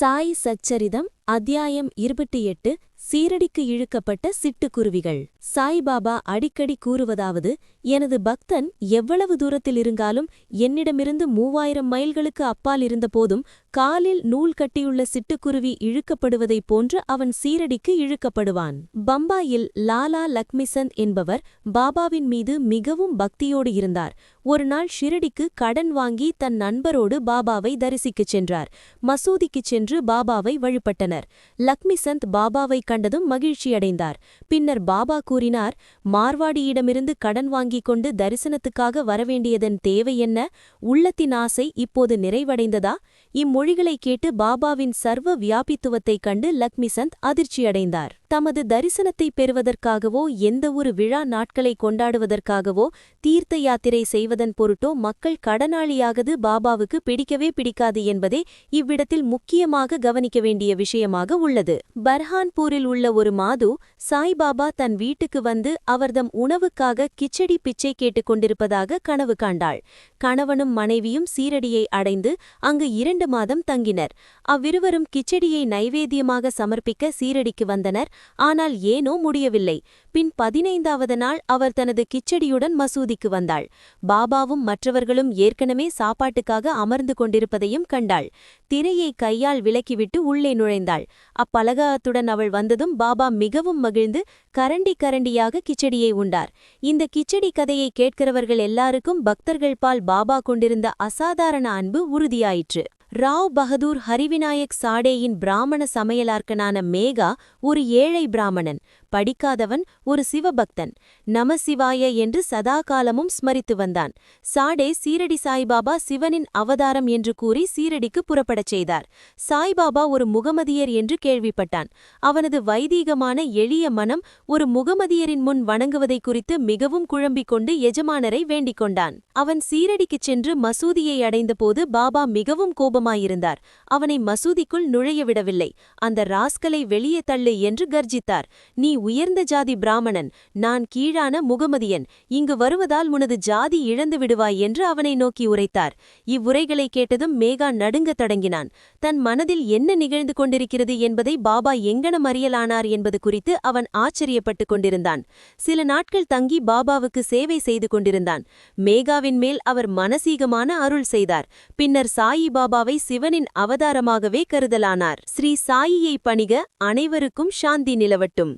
சாய் சச்சரிதம் அத்தியாயம் 28 சீரடிக்கு இழுக்கப்பட்ட சிட்டுக்குருவிகள். சாய்பாபா அடிக்கடி கூறுவதாவது, எனது பக்தன் எவ்வளவு தூரத்தில் இருந்தாலும் என்னிடமிருந்து 3000 மைல்களுக்கு அப்பால் இருந்தபோதும் காலில் நூல் கட்டியுள்ள சிட்டுக்குருவி இழுக்கப்படுவதைப் போன்று அவன் சீரடிக்கு இழுக்கப்படுவான். பம்பாயில் லாலா லக்ஷ்மிசந்த் என்பவர் பாபாவின் மீது மிகவும் பக்தியோடு இருந்தார். ஒருநாள் ஷிரடிக்கு கடன் வாங்கி தன் நண்பரோடு பாபாவை தரிசிக்கச் சென்றார். மசூதிக்குச் சென்று பாபாவை வழிபட்டனர். லக்ஷ்மிசந்த் பாபாவை கண்டதும் மகிழ்ச்சியடைந்தார். பின்னர் பாபா கூறினார், மார்வாடியிடமிருந்து கடன் வாங்கிக் கொண்டு தரிசனத்துக்காக வரவேண்டியதன் தேவை என்ன? உள்ளத்தின் ஆசை இப்போது நிறைவடைந்ததா? இம்மொழிகளைக் கேட்டு பாபாவின் சர்வ வியாபித்துவத்தைக் கண்டு லக்ஷ்மிசந்த் அதிர்ச்சியடைந்தார். தமது தரிசனத்தை பெறுவதற்காகவோ எந்தவொரு விழா நாட்களை கொண்டாடுவதற்காகவோ தீர்த்த யாத்திரை செய்வதன் பொருட்டோ மக்கள் கடனாளியாகது பாபாவுக்கு பிடிக்கவே பிடிக்காது என்பதே இவ்விடத்தில் முக்கியமாக கவனிக்க வேண்டிய விஷயமாக உள்ளது. பர்ஹான்பூரில் உள்ள ஒரு மாது சாய்பாபா தன் வீட்டுக்கு வந்து அவர்தம் உணவுக்காக கிச்சடி பிச்சை கேட்டுக் கொண்டிருப்பதாக கனவு காண்டாள். கணவனும் மனைவியும் சீரடியை அடைந்து அங்கு 2 மாதம் தங்கினர். அவ்விருவரும் கிச்சடியை நைவேத்தியமாக சமர்ப்பிக்க சீரடிக்கு வந்தனர். ஆனால் ஏனோ முடியவில்லை. பின் 15வது நாள் அவர் தனது கிச்சடியுடன் மசூதிக்கு வந்தாள். பாபாவும் மற்றவர்களும் ஏற்கனவே சாப்பாட்டுக்காக அமர்ந்து கொண்டிருப்பதையும் கண்டாள். திரையை கையால் விலக்கிவிட்டு உள்ளே நுழைந்தாள். அப்பலகாத்துடன் அவள் வந்ததும் பாபா மிகவும் மகிழ்ந்து கரண்டி கரண்டியாக கிச்சடியை உண்டார். இந்த கிச்சடி கதையை கேட்கிறவர்கள் எல்லாருக்கும் பக்தர்கள் பால் பாபா கொண்டிருந்த அசாதாரண அன்பு உறுதியாயிற்று. ராவ் பகதூர் ஹரிவிநாயக் சாடேயின் பிராமண சமையலார்க்கனான மேகா ஒரு ஏழை பிராமணன், படிக்காதவன், ஒரு சிவபக்தன். நமசிவாய என்று சதா காலமும் ஸ்மரித்து வந்தான். சாடே சீரடி சாய்பாபா சிவனின் அவதாரம் என்று கூறி சீரடிக்கு புறப்படச் செய்தார். சாய்பாபா ஒரு முகமதியர் என்று கேள்விப்பட்டான். அவனது வைதீகமான எளிய மனம் ஒரு முகமதியரின் முன் வணங்குவதை குறித்து மிகவும் குழம்பிக் கொண்டு எஜமானரை வேண்டிக் கொண்டான். அவன் சீரடிக்குச் சென்று மசூதியை அடைந்தபோது பாபா மிகவும் கோபமாயிருந்தார். அவனை மசூதிக்குள் நுழையவிடவில்லை. அந்த ராஸ்கலை வெளியே தள்ளு என்று கர்ஜித்தார். நீ உயர்ந்த ஜாதி பிராமணன், நான் கீழான முகமதியன். இங்கு வருவதால் உனது ஜாதி இழந்து விடுவாய் என்று அவனை நோக்கி உரைத்தார். இவ்வுரைகளை கேட்டதும் மேகா நடுங்கத் தொடங்கினான். தன் மனதில் என்ன நிகழ்ந்து கொண்டிருக்கிறது என்பதை பாபா எங்கனம் அறியலானார் என்பது குறித்து அவன் ஆச்சரியப்பட்டுக் கொண்டிருந்தான். சில நாட்கள் தங்கி பாபாவுக்கு சேவை செய்து கொண்டிருந்தான். மேகாவின் மேல் அவர் மனசீகமான அருள் செய்தார். பின்னர் சாயி பாபாவை சிவனின் அவதாரமாகவே கருதலானார். ஸ்ரீ சாயியை பணிக. அனைவருக்கும் சாந்தி நிலவட்டும்.